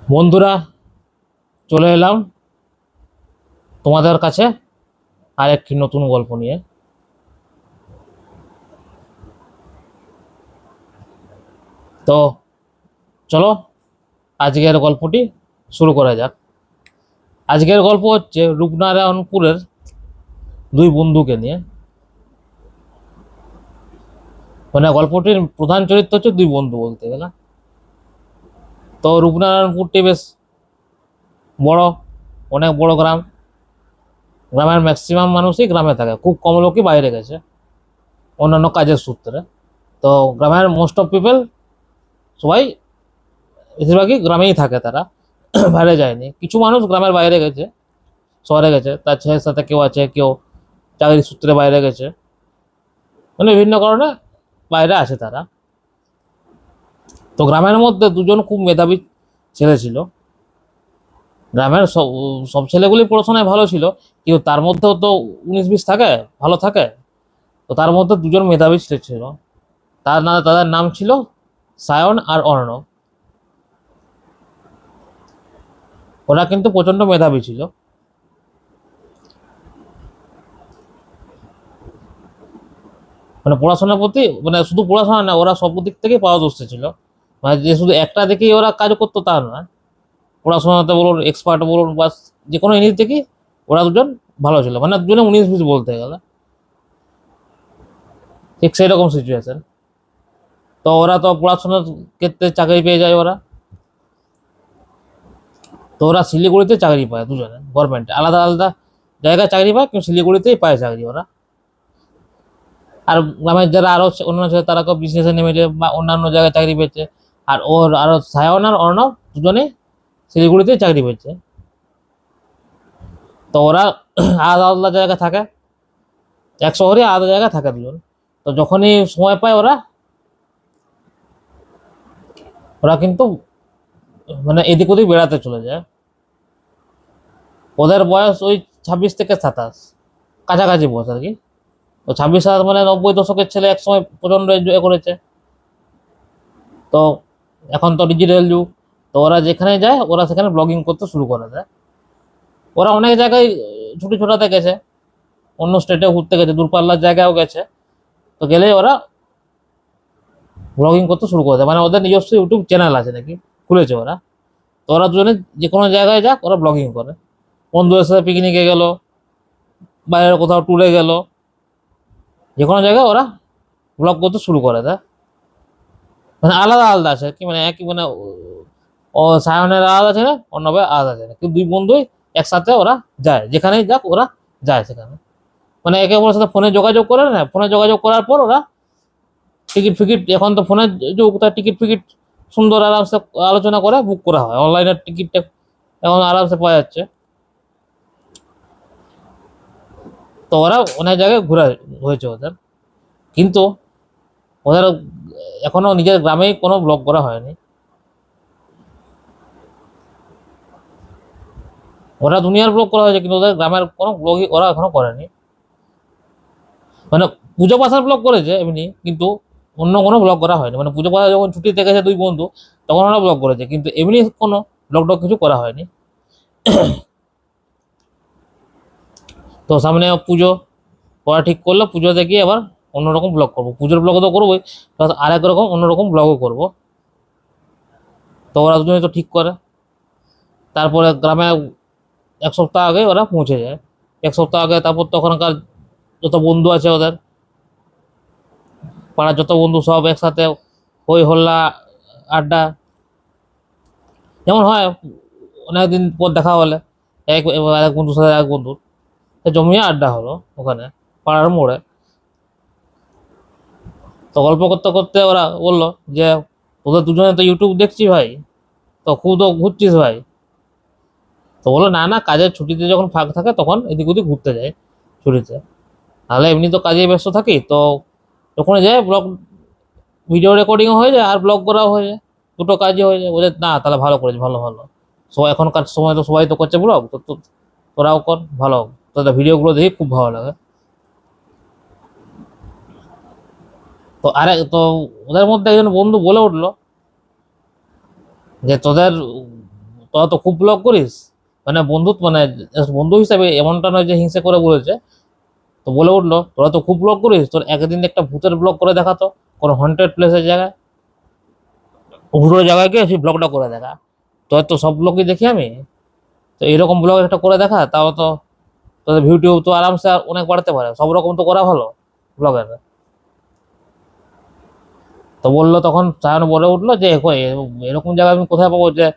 বন্ধুরা, চলে এলাম তোমাদের কাছে আর একটি নতুন গল্প নিয়ে। তো চলো আজকের গল্পটি শুরু করা যাক। আজকের গল্প হচ্ছে রূপনারায়ণপুরের দুই বন্ধুকে নিয়ে। মানে গল্পটির প্রধান চরিত্র হচ্ছে দুই বন্ধু বলতে গেলে। তো রূপনারায়ণপুরটি বেশ বড়, অনেক বড় গ্রাম। গ্রামের ম্যাক্সিমাম মানুষই গ্রামে থাকে, খুব কম লোকই বাইরে গেছে অন্যান্য কাজের সূত্রে। তো গ্রামের মোস্ট অফ পিপল সবাই বেশিরভাগই গ্রামেই থাকে তারা, বাইরে যায়নি। কিছু মানুষ গ্রামের বাইরে গেছে, শহরে গেছে, তার ছেলের সাথে কেউ আছে, কেউ চাকরির সূত্রে বাইরে গেছে, মানে বিভিন্ন কারণে বাইরে আছে তারা। তো গ্রামের মধ্যে দুজন খুব মেধাবী ছেলে ছিল। গ্রামের সব সব ছেলেগুলি পড়াশোনায় ভালো ছিল, কিন্তু তার মধ্যেও তো 19-20 থাকে, ভালো থাকে। তো তার মধ্যে দুজন মেধাবী ছেলে ছিল। তাদের নাম ছিল সায়ন আর অর্ণব। ওরা কিন্তু প্রচন্ড মেধাবী ছিল। মানে পড়াশোনার প্রতি, মানে শুধু পড়াশোনা না, ওরা সব দিক থেকেই পারদর্শী ছিল। মানে যে শুধু একটা দিকেই ওরা কাজ করতো তা নয়, পড়াশোনাতে বলুন, এক্সপার্ট বলুন, বা যে কোনো জিনিস থেকেই ওরা দুজন ভালো ছিল। মানে দুজনে 19-20 বলতে গেলে, ঠিক সেই রকম সিচুয়েশন। তো ওরা তো পড়াশোনার ক্ষেত্রে চাকরি পেয়ে যায় ওরা। তো ওরা শিলিগুড়িতে চাকরি পায় দুজনে, গভর্নমেন্ট আলাদা আলাদা জায়গায় চাকরি পায়, কিন্তু শিলিগুড়িতেই পায় চাকরি ওরা। আর গ্রামের যারা আরো অন্যান্য ছিল তারা কেউ বিজনেসে নেমেছে বা অন্যান্য জায়গায় চাকরি পেয়েছে। আর ওর আরো সায়ন আর অর্ণব দুজনে শিলিগুড়িতেই চাকরি পেয়েছে। তো ওরা আলাদা আলাদা জায়গায় থাকে, এক শহরে আলাদা জায়গায় থাকে দুজন। তো যখনই সময় পায় ওরা ওরা কিন্তু মানে এদিক ওদিক বেড়াতে চলে যায়। ওদের বয়স ওই 26 থেকে 27, কাছাকাছি বয়স আর কি। তো 26-27 মানে 90 দশকের ছেলে একসময় প্রচন্ড এনজয় করেছে। তো এখন তো ডিজিটাল যুগ। তো ওরা যেখানে যায় ওরা সেখানে ব্লগিং করতে শুরু করে দেয়। ওরা অনেক জায়গায় ছুটি ছোটাতে গেছে, অন্য স্টেটেও ঘুরতে গেছে, দূরপাল্লার জায়গায়ও গেছে। তো গেলেই ওরা ব্লগিং করতে শুরু করে দেয়। মানে ওদের নিজস্ব ইউটিউব চ্যানেল আছে নাকি, খুলেছে ওরা। তো ওরা দুজনে যে কোনো জায়গায় যাক ওরা ব্লগিং করে। বন্ধুদের সাথে পিকনিকে গেল, বাইরে কোথাও ট্যুরে গেল, যে কোনো জায়গায় ওরা ব্লগ করতে শুরু করে দেয়। মানে আলাদা আলাদা আছে কি, মানে একই মানে ও সায়নের আলাদা আছে না, অন্যভাবে আলাদা আছে না, কিন্তু দুই বন্ধুই একসাথে ওরা যায়, যেখানেই যাক ওরা যায় সেখানে। মানে একে অপরের সাথে ফোনে যোগাযোগ করে, না ফোনে যোগাযোগ করার পর ওরা টিকিট ফিকিট, এখন তো ফোনের যুগ, তার টিকিট ফিকিট সুন্দর আরামসে আলোচনা করে বুক করা হয়। অনলাইনের টিকিটটা এখন আরামসে পাওয়া যাচ্ছে। তো ওরা অনেক জায়গায় ঘোরা হয়েছে ওদের, কিন্তু ওদের এখনো নিজের গ্রামেই কোনো ব্লগ করা হয়নি। ওরা দুনিয়ার ব্লগ করা হয়েছে, কিন্তু ওদের গ্রামের কোনো ব্লগই ওরা এখনো করেনি। মানে পুজো পাশার ব্লগ করেছে এমনি, কিন্তু অন্য কোনো ব্লগ করা হয়নি। মানে পুজো পাশা যখন ছুটিতে গেছে দুই বন্ধু, তখন ওরা ব্লগ করেছে, কিন্তু এমনি কোনো ব্লগ টগ কিছু করা হয়নি। তো সামনে পুজো, ওরা ঠিক করলো পুজোতে গিয়ে আবার অন্যরকম ব্লগ করবো। পুজোর ব্লগ তো করবোই, প্লাস আরেক রকম অন্যরকম ব্লগও করবো। তো ওরা দুজনে তো ঠিক করে। তারপরে গ্রামে 1 সপ্তাহ আগে ওরা পৌঁছে যায়। 1 সপ্তাহ আগে, তারপর তখনকার যত বন্ধু আছে ওদের, পাড়ার যত বন্ধু সব একসাথে হই হল্লা, আড্ডা, যেমন হয় অনেকদিন পর দেখা হলে এক এক বন্ধুর সাথে এক বন্ধুর জমিয়ে আড্ডা হলো ওখানে পাড়ার মোড়ে। তো গল্প করতে করতে ওরা বললো যে তোদের দুজনে তো ইউটিউব দেখছি ভাই, তো খুব তো ঘুরছিস ভাই। তো বললো না না, কাজের ছুটিতে যখন ফাঁক থাকে তখন এদিক ওদিক ঘুরতে যায় ছুটিতে, তাহলে এমনি তো কাজে ব্যস্ত থাকি। তো ওখানে যায় ব্লগ, ভিডিও রেকর্ডিংও হয়ে যায় আর ব্লগ করাও হয়ে যায়, দুটো কাজই হয়ে যায়। বলে না তাহলে ভালো করেছে, ভালো ভালো। সবাই এখনকার সময় তো সবাই তো করছে ব্লগ, তো তোরাও কর, ভালো। তোদের ভিডিওগুলো দেখে খুব ভালো লাগে। তো আরে তো ওদের মধ্যে একজন বন্ধু বলে উঠলো যে তোদের তোরা তো খুব ব্লগ করিস, মানে বন্ধু, মানে just বন্ধু হিসাবে এমনটা নয় যে হিংসে করে বলেছে। তো বলে উঠলো, তোরা তো খুব ব্লগ করিস, তোর একদিন একটা ভূতের ব্লগ করে দেখাতো, কোনো হন্টেড প্লেসের জায়গায়, ভূতের জায়গায় গিয়ে সেই ব্লগটা করে দেখা। তোর তো সব ব্লগই দেখি আমি, তো এরকম ব্লগ একটা করে দেখা, তাও তো তোদের ভিডিও তো আরামসে অনেক বাড়তে পারে, সব রকম তো করা ভালো ব্লগের। তো বললো, তখন সায়ন বলে উঠলো যে এরকম জায়গা আমি কোথায় পাবো যে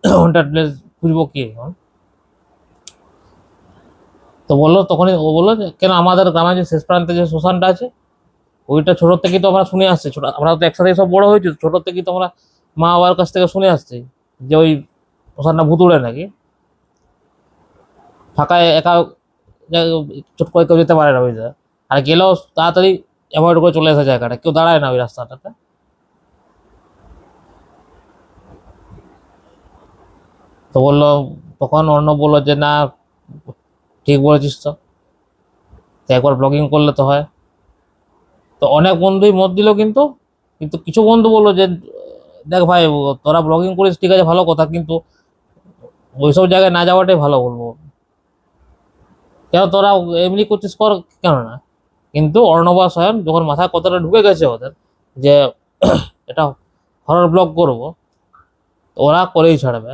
হন্টেড প্লেস খুঁজবো কি এখন? তো বললো, তখনই ও বললো যে কেন আমাদের গ্রামে যে শেষ প্রান্তে যে শ্মশানটা আছে, ওইটা ছোট থেকেই তো আমরা শুনে আসছি, ছোট আমরা তো একসাথে সব বড় হয়েছি, ছোট থেকেই তো আমরা মা বাবার কাছ থেকে শুনে আসছি যে ওই শ্মশানটা ভুতুড়ে নাকি, ফাঁকায় একা চট করে কেউ যেতে পারে না ওই জায়গায়, আর গেলেও তাড়াতাড়ি অ্যাভয়েড করে চলে আসে জায়গাটা, কেউ দাঁড়ায় না ওই রাস্তাটাতে। তো বললো, তখন অর্ণব বললো যে না, ঠিক বলেছিস তো, তো একবার ব্লগিং করলে তো হয়। তো অনেক বন্ধুই মত দিল, কিন্তু কিন্তু কিছু বন্ধু বললো যে দেখ ভাই, তোরা ব্লগিং করিস ঠিক আছে, ভালো কথা, কিন্তু ওইসব জায়গায় না যাওয়াটাই ভালো বলবো। কেন তোরা এমনি করছিস কর, কেন না? কিন্তু অর্ণব আর সায়ন যখন মাথায় কথাটা ঢুকে গেছে ওদের যে এটা হরর ব্লগ করবো, তো ওরা করেই ছাড়বে।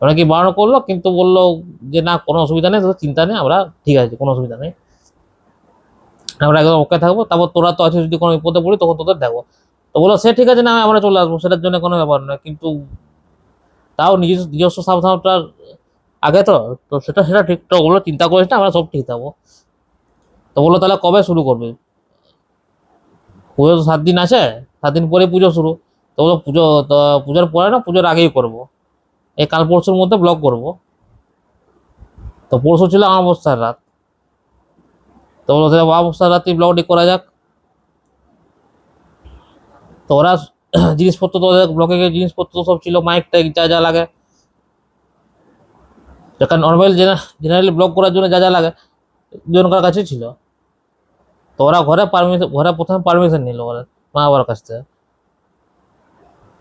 ওরা কি বারণ করলো, কিন্তু বললো যে না, কোনো অসুবিধা নেই, তোর চিন্তা নেই, আমরা ঠিক আছে, কোনো অসুবিধা নেই, আমরা একদম ওকে থাকবো, তারপর তোরা তো আছিস, যদি কোনো বিপদে পড়ি তখন তোদের দেখবো। তো বললো সে ঠিক আছে, না আমরা চলে আসবো, সেটার জন্য কোনো ব্যাপার নয়, কিন্তু তাও নিজস্ব নিজস্ব সাবধানতার আগে তো, তো সেটা সেটা ঠিক, তো ওগুলো চিন্তা করিস না, আমরা সব ঠিক থাকবো। তো বললো তাহলে কবে শুরু করবে? পুজো তো 7 দিন আছে, 7 দিন পরে পুজো শুরু। তো বললো পুজো তো, পুজোর পরে না, পুজোর আগেই করবো, এই কাল পরশুর মধ্যে ব্লগ করবো। তো পরশু ছিল অমাবস্যার রাত। তো বললো তাহলে অমাবস্যার রাতেই ব্লগটি করা যাক। তো ওরা জিনিসপত্র তো, ওদের ব্লগে জিনিসপত্র সব ছিল, মাইক টাইক যা যা লাগে, যেটা নর্মাল জেনারেলি ব্লগ করার জন্য যা যা লাগে দুজনকার কাছে ছিল। তো ওরা ঘরে প্রথমে পারমিশন নিল ওরা মা বাবার কাছ থেকে,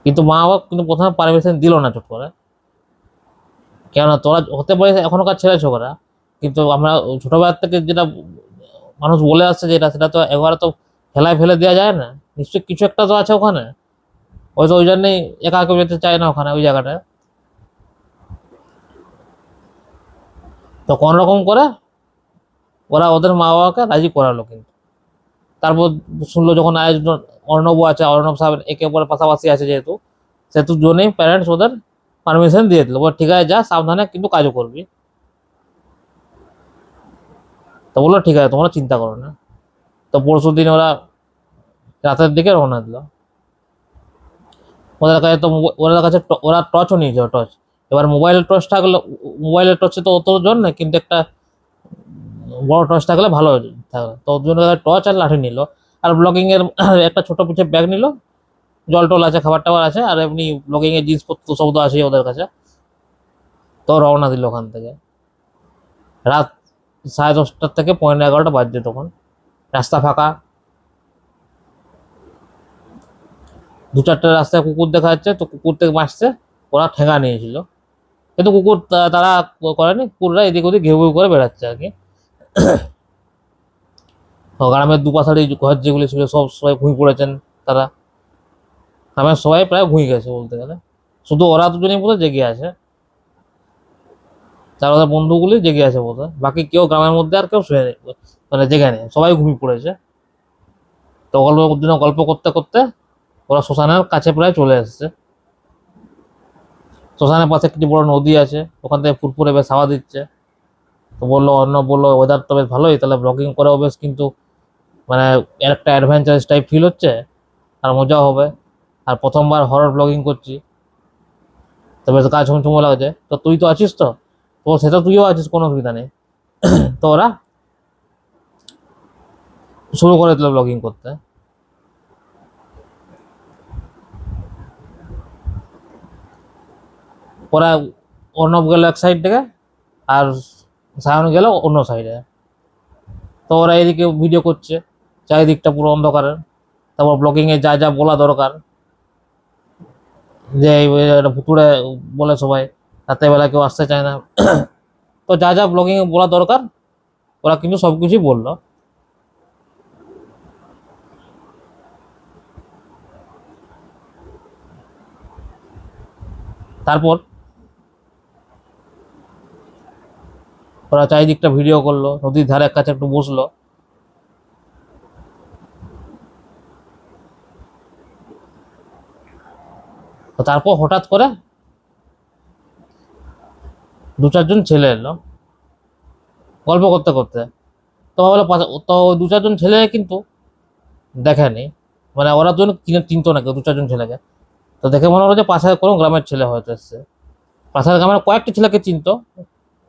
কিন্তু মা বাবা কিন্তু প্রথমে পারমিশন দিল না চট করে। কেননা তোরা হতে পারে এখনকার ছেলে ছোকরা, কিন্তু আমরা ছোটবেলার থেকে যেটা মানুষ বলে আসছে, যেটা সেটা তো একবারে তো ফেলায় ফেলে দেওয়া যায় না, নিশ্চয়ই কিছু একটা তো আছে ওখানে। হয়তো ওই জন্যই একা কেউ যেতে চায় না ওখানে, ওই জায়গাটায়। তো কোন রকম করে ওরা ওদের মা বাবাকে রাজি করালো, কিন্তু তারপর শুনলো যখন আয়োজন, অর্ণব আছে, অর্ণব সাহেব একে অপরের পাশাপাশি আছে যেহেতু, সেহেতু জন্যই প্যারেন্টস ওদের পারমিশন দিয়ে দিল, বলে ঠিক আছে যা, সাবধানে কিন্তু কাজও করবি। তো বললো ঠিক আছে, তোমরা চিন্তা করো না। তো পরশু দিন ওরা রাতের দিকে রওনা দিল। ওদের কাছে তো ওদের কাছে ওরা টর্চও নিয়েছে, টর্চ। এবার মোবাইলের টর্চ থাকলে, মোবাইলের টর্চে তো অত জন না, কিন্তু একটা বড় টর্চ থাকলে ভালো থাকবে। তো ওর জন্য টর্চ আর লাঠি নিল, আর ব্লগিং এর একটা ছোট পিঠে ব্যাগ নিল, জল টল আছে, খাবার টাবার আছে, আর এমনি ব্লগিং এর জিনিসপত্র সব তো আছে ওদের কাছে। তো রওনা দিল ওখান থেকে। রাত 10:30 থেকে 11:45 বাজছে তখন, রাস্তা ফাঁকা, দু চারটে রাস্তায় কুকুর দেখা যাচ্ছে, তো কুকুর থেকে বাঁচতে ওরা ঠেঙা নিয়েছিল, কিন্তু কুকুর তারা করেনি, কুকুররা এদিক ওদিক ঘেউ ঘেউ করে বেড়াচ্ছে আর কি। তো গ্রামের দুপাশারি ঘর যেগুলি ছিল সব সবাই ঘুমিয়ে পড়েছেন তারা, গ্রামের সবাই প্রায় ঘুমিয়ে গেছে বলতে গেলে, শুধু ওরা দুজনেই বোধহয় জেগে আছে, তার ওদের বন্ধুগুলি জেগে আছে বোধহয়, বাকি কেউ গ্রামের মধ্যে আর কেউ শুয়ে নেই, মানে জেগে নেই, সবাই ঘুমিয়ে পড়েছে। তো গল্প করতে করতে ওরা শ্মশানের কাছে প্রায় চলে এসেছে। শ্মশানের পাশে একটি বড় নদী আছে, ওখান থেকে ফুরফুরে বেশ হাওয়া দিচ্ছে। তো বললো, অন্য বললো ওয়েদার তো বেশ ভালোই, তাহলে ব্লগিং করেও বেশ, কিন্তু মানে এর একটা অ্যাডভেঞ্চারাস টাইপ ফিল হচ্ছে, আর মজাও হবে, আর প্রথমবার হরর ব্লগিং করছি, তো বেশ গা ছমছমও লাগছে। তো তুই তো আছিস, তো তো সেটা তুইও আছিস, কোনো অসুবিধা নেই। তো ওরা শুরু করে দিল ব্লগিং করতে। ওরা অর্ণব গেল এক সাইড থেকে, আর সায়ন গেল অন্য সাইডে। তো ওরা এদিকে ভিডিও করছে, চারিদিকটা পুরো অন্ধকারের, তারপর ব্লগিংয়ে যা যা বলা দরকার যে একটা ভুতুড়ে বলে সবাই, রাতের বেলা কেউ আসতে চায় না। তো যা যা ব্লগিং বলা দরকার ওরা কিন্তু সবকিছুই বললো। তারপর ওরা চারিদিকটা ভিডিও করলো, নদীর ধারের কাছে একটু বসলো। তো তারপর হঠাৎ করে দু চারজন ছেলে এলো গল্প করতে করতে। তো ভাবলো তো দু চারজন ছেলে কিন্তু দেখেনি, মানে ওরা দুজন চিনতো না কেউ দু চারজন ছেলেকে। তো দেখে মনে হলো যে পাশের কোনো গ্রামের ছেলে হয়তো এসছে। পাশের গ্রামের কয়েকটি ছেলেকে চিনতো,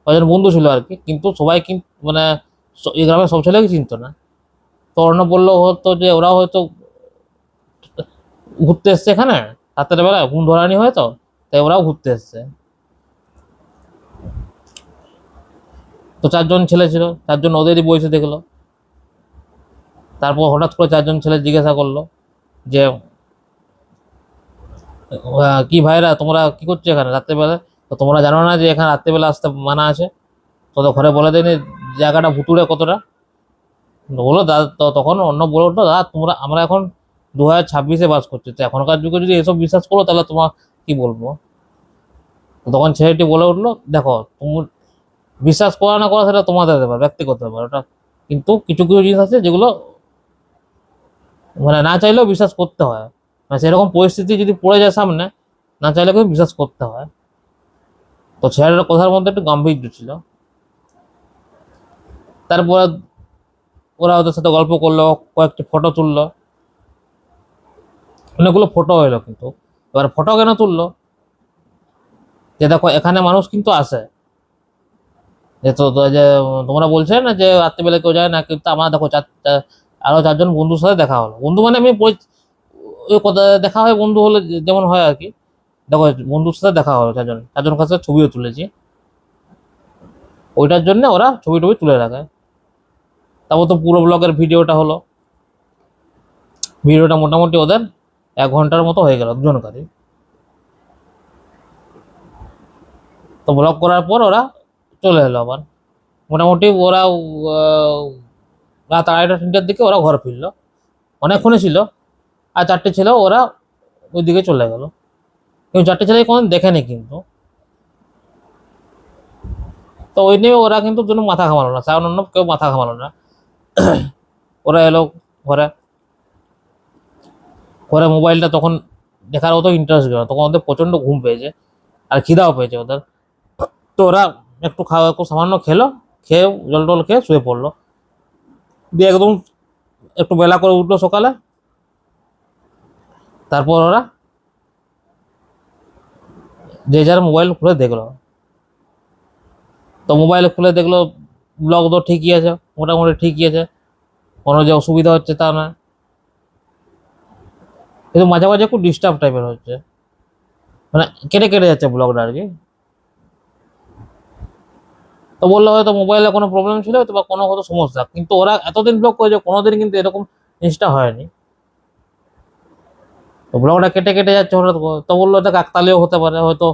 কয়েকজন বন্ধু ছিল আর কি, কিন্তু সবাই কিন্তু মানে এই গ্রামের সব ছেলেকে চিনতো না। তো অর্ণব বললো হতো যে ওরা হয়তো ঘুরতে এসছে এখানে রাতের বেলায়, ঘুম ধরানি হয়তো, তাই ওরাও ঘুরতে এসছে। তো চারজন ছেলে ছিল, চারজন ওদেরই বয়সে দেখলো। তারপর হঠাৎ করে চারজন ছেলে জিজ্ঞাসা করলো যে কি ভাইরা তোমরা কি করছো এখানে রাত্রে বেলা? তো তোমরা জানো না যে এখানে রাত্রেবেলা আসতে মানা আছে? তো ঘরে বলে দেয়নি জায়গাটা ভুতুড়ে কতটা? বললো দাদা, তো তখন অন্য বলে উঠলো, দাদা তোমরা আমরা এখন 2026-এ বাস করছি, তো এখনকার যুগে যদি এসব বিশ্বাস করো তাহলে তোমার কি বলবো। তো তখন ছেলেটি বলে উঠলো, দেখো তুমি বিশ্বাস করা না করা সেটা তোমাদের ব্যাপার, ব্যক্তিগত ব্যাপার ওটা, কিন্তু কিছু কিছু জিনিস আছে যেগুলো মানে না চাইলেও বিশ্বাস করতে হয়। মানে সেরকম পরিস্থিতি যদি পড়ে যায় সামনে, না চাইলে কিন্তু বিশ্বাস করতে হয়। তো ছেলেটার কথার মধ্যে একটু গাম্ভীর্য ছিল। তারপরে ওরা ওদের সাথে গল্প করলো, কয়েকটি ফটো তুললো, অনেকগুলো ফটো হলো কিন্তু। এবার ফটো কেন তুললো, যে দেখো এখানে মানুষ কিন্তু আসে, যে যে তোমরা বলছে না যে রাত্রিবেলা কেউ যায় না, কিন্তু আমার দেখো আরো চারজন বন্ধুর সাথে দেখা হলো। বন্ধু মানে আমি ওই কথা দেখা হয় বন্ধু হলে যেমন হয় আর কি। দেখো বন্ধুর সাথে দেখা হলো, চারজন চারজন কাছে ছবিও তুলেছি, ওইটার জন্য ওরা ছবি টবি তুলে রাখে। তারপর তো পুরো ব্লগের ভিডিওটা হলো, ভিডিওটা মোটামুটি ওদের 1 ঘন্টার মতো হয়ে গেল দুজনকারই। তো ব্লগ করার পর ওরা চলে এলো আবার। মোটামুটি ওরা রাত 2:30-3টার দিকে ওরা ঘর ফিরলো, অনেকক্ষণে ছিল। আর চারটে ছিল ওরা ওই দিকে চলে গেল, কিন্তু চারটে ছেলে কোনো দেখেনি কিন্তু। তো ওই নিয়ে ওরা কিন্তু দুজন মাথা ঘামালো না, সায়ন অন্য কেউ মাথা ঘামালো না। ওরা এলো ঘরে। ঘরে মোবাইলটা তখন দেখার অত ইন্টারেস্ট গেল, তখন ওদের প্রচন্ড ঘুম পেয়েছে আর খিদাও পেয়েছে ওদের। তো ওরা একটু খাওয়া, একটু সামান্য খেলো, খেয়ে জল টল খেয়ে শুয়ে পড়লো। দিয়ে একদম একটু বেলা করে উঠলো সকালে। তারপর ওরা যে যার মোবাইল খুলে দেখলো। তো মোবাইল খুলে দেখলো ব্লগ তো ঠিকই আছে, মোটামুটি ঠিকই আছে, কোনো যে অসুবিধা হচ্ছে তা না। কিন্তু মাঝে মাঝে একটু ডিস্টার্ব টাইপের হচ্ছে, মানে কেটে কেটে যাচ্ছে ব্লগটা আর কি। তো বললো হয়তো মোবাইলে কোনো প্রবলেম ছিল হয়তো, বা কোনো হয়তো সমস্যা, কিন্তু ওরা এতদিন ব্লগ করেছে কোনোদিন কিন্তু এরকম জিনিসটা হয়নি। তো ব্লগটা কেটে কেটে যাচ্ছে হঠাৎ করে। তো বললো এটা কাকতালীয় হতে পারে, হয়তো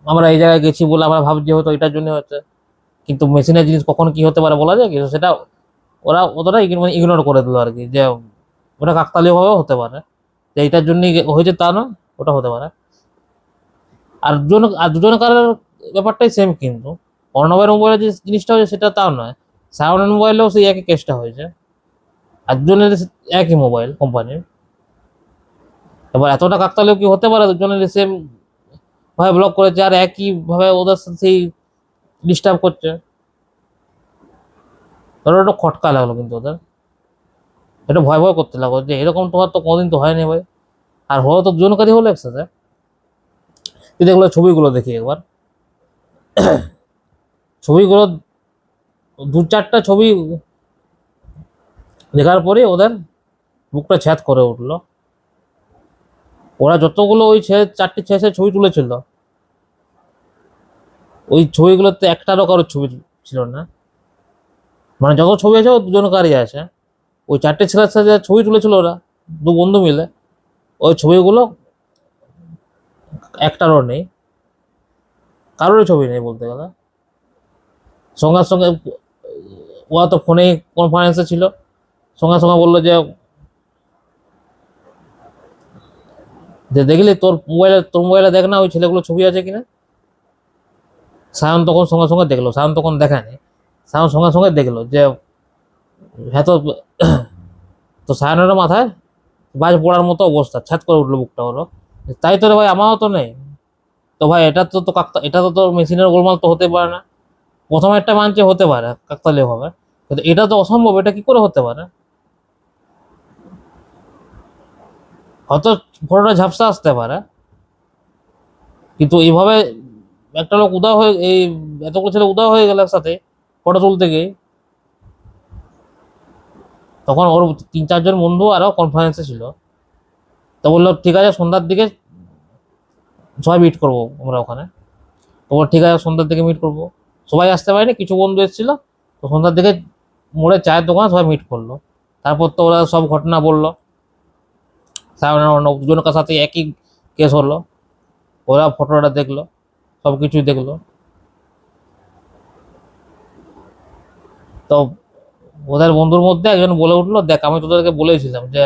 আমরা এই জায়গায় গেছি বলে আমরা ভাবছি হয়তো এটার জন্য হচ্ছে, কিন্তু মেশিনের জিনিস কখন কি হতে পারে বলা যায় কি, সেটা ওরা অতটা ইগনোর করে দিল আর কি, যে ওটা কাকতালীয় ভাবে হতে পারে, যে এইটার জন্যই হয়েছে তা নয়, ওটা হতে পারে। আর দুজনের ব্যাপারটাই সেম কিন্তু। অর্ণবের মোবাইলে যে জিনিসটা হয়েছে সেটা তাও নয়, সায়নের মোবাইলেও সেই একই কেসটা হয়েছে। আর দুজনের একই মোবাইল কোম্পানির। এবার এতটা কাকতালীয় কি হতে পারে, দুজনের সেম ভাবে ব্লক করেছে আর একই ভাবে ওদের সাথে সেই ডিস্টার্ব করছে। ধরো একটু খটকা লাগলো কিন্তু ওদের, একটু ভয় ভয় করতে লাগলো যে এরকম তো কোনোদিন তো হয়নি ভাই। আর হলো তো দুজনকারই হলো একসাথে। তুই দেখলো ছবিগুলো দেখি একবার, ছবিগুলো দু চারটা ছবি দেখার পরে ওদের বুকটা ছ্যাদ করে উঠলো। ওরা যতগুলো ওই চারটি ছেঁচে ছবি তুলেছিল, ওই ছবিগুলোতে একটারও কারোর ছবি ছিল না। মানে যত ছবি আছে ও দুজনকারই আছে। ওই চারটে ছেলের সাথে ছবি তুলেছিল ওরা দু বন্ধু মিলে, ওই ছবিগুলো একটারও নেই, কারোরই ছবি নেই বলতে গেলে। সঙ্গে সঙ্গে ওরা তো ফোনেই কনফারেন্সে ছিল, সঙ্গে সঙ্গে বললো যে দেখলি তোর মোবাইলে দেখ না ওই ছেলেগুলো ছবি আছে কিনা। সায়ন তখন সঙ্গে সঙ্গে দেখলো, সায়ন তখন দেখায়নি, সায়ন সঙ্গে সঙ্গে দেখলো যে হ্যাঁ। তো সায়নের মাথায় বাজ পড়ার মতো অবস্থা, ছ্যাত করে উঠলো বুকটা হলো। তাই তো রে ভাই, আমারও তো নেই। তো ভাই এটা তো তোর মেশিনের গোলমাল তো হতে পারে না। প্রথম একটা মানছে হতে পারে কাকতালীয় হবে, কিন্তু এটা তো অসম্ভব, এটা কি করে হতে পারে? হয়তো ফটোটা ঝাপসা আসতে পারে, কিন্তু এইভাবে একটা লোক উদা হয়ে এই এতগুলো ছেলে উদা হয়ে গেল একসাথে ফটো তুলতে গিয়ে। তখন ওর 3-4 জন বন্ধু আরো কনফারেন্সে ছিল। তো বললো ঠিক আছে সন্ধ্যার দিকে সবাই মিট করবো আমরা ওখানে। তো বললো ঠিক আছে সন্ধ্যার দিকে মিট করবো। সবাই আসতে পারেনি, কিছু বন্ধু এসেছিল। তো সন্ধ্যার দিকে মোড়ে চায়ের দোকানে সবাই মিট করলো। তারপর তো ওরা সব ঘটনা বললো, সায়নের অন্য দুজনের সাথে একই কেস হলো। ওরা ফটোটা দেখলো, সব কিছুই দেখলো। তো ওদের বন্ধুর মধ্যে একজন বলে উঠলো, দেখ আমি তোদেরকে বলেছিলাম যে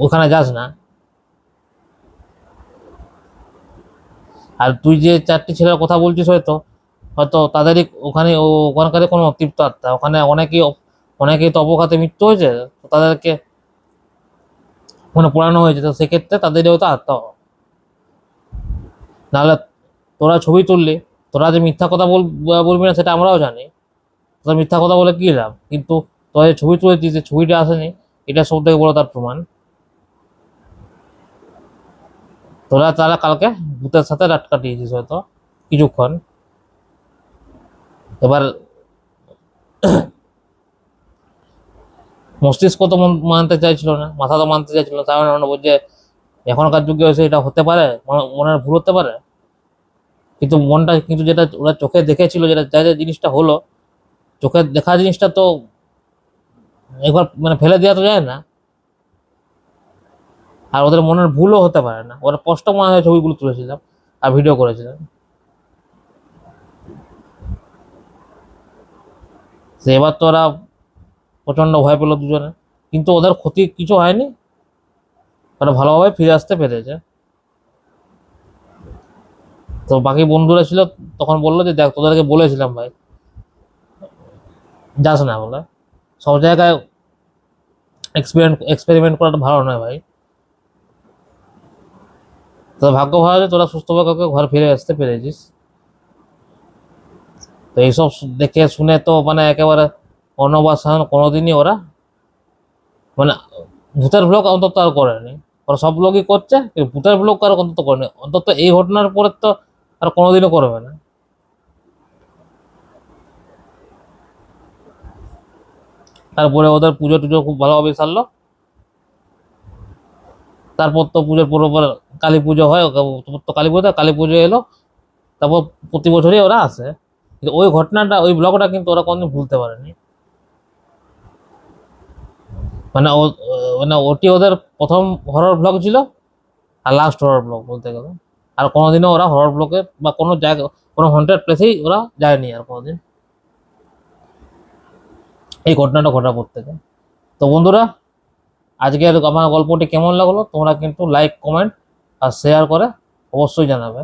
ওখানে যাস না। আর তুই যে 4টি ছেলের কথা বলছিস, হয়তো হয়তো তাদেরই ওখানকারই কোনো তৃপ্ত আত্মা, ওখানে অনেকেই তো অপঘাতে মৃত্যু হয়েছে, তো তাদেরকে মানে পোড়ানো হয়েছে, তো সেক্ষেত্রে তাদেরই হয়তো আত্মা। নাহলে তোরা ছবি তুললি, তোরা যে মিথ্যা কথা বলবি না সেটা আমরাও জানি। তোরা মিথ্যা কথা বলে কি লাভ? কিন্তু তোরা যে ছবি তুলেছিস, যে ছবিটা আসেনি, এটা সব থেকে বড় তার প্রমাণ। তারা কালকে ভূতের সাথে রাত কাটিয়েছিস হয়তো কিছুক্ষণ। এবার মস্তিষ্ক তো মানতে চাইছিল না, মাথা তো মানতে চাইছিল না, তার মানে বলছে এখনকার যুগে এসে এটা হতে পারে, মনের ভুল হতে পারে। কিন্তু মনটা, কিন্তু যেটা ওরা চোখে দেখেছিল, যেটা যা যা জিনিসটা হলো, চোখে দেখা জিনিসটা তো একবার মানে ফেলে দেওয়া তো যায় না। আর ওদের মনের ভুলও হতে পারে না, ওরা স্পষ্ট মনে হয় ছবিগুলো তুলেছিলাম আর ভিডিও করেছিলাম। তো এবার তো ওরা প্রচন্ড ভয় পেলো দুজনে, কিন্তু ওদের ক্ষতি কিছু হয়নি, ওরা ভালোভাবে ফিরে আসতে পেরেছে। তো বাকি বন্ধুরা ছিল, তখন বললো যে দেখ তোদেরকে বলেছিলাম ভাই যাস না বলে, সব জায়গায় এক্সপেরিমেন্ট করাটা ভালো নয় ভাই। তো ভাগ্য ভালো যে তোরা সুস্থভাবে কাউকে ঘর ফিরে আসতে পেরেছিস। তো এইসব দেখে শুনে তো মানে একেবারে অনবাসন কোনোদিনই ওরা মানে ভূতের ব্লগ অন্তত আর করেনি। ওরা সব ব্লগই করছে, কিন্তু ভূতের ব্লগ আর অন্তত করেনি, অন্তত এই ঘটনার পরে তো আর কোনোদিনও করবে না। তারপরে ওদের পুজো টুজো খুব ভালোভাবে সারলো। তারপর তো পুজোর পর কালী পুজো হয়, তো কালী পুজো এলো। তারপর প্রতি বছরই ওরা আসে, কিন্তু ওই ঘটনাটা, ওই ব্লগটা কিন্তু ওরা কোনদিন ভুলতে পারেনি। মানে মানে ওটি ওদের প্রথম হরর ব্লগ ছিল, আর লাস্ট হরর ব্লগ বলতে গেলে। আর কোনোদিনও ওরা হরর ব্লগে বা কোনো জায়গা, কোনো হন্টেড প্লেসেই ওরা যায়নি আর কোনোদিন, এই ঘটনাটা ঘটার পর থেকে। তো বন্ধুরা, আজকের আমার গল্পটি কেমন লাগলো তোমরা কিন্তু লাইক, কমেন্ট আর শেয়ার করে অবশ্যই জানাবে।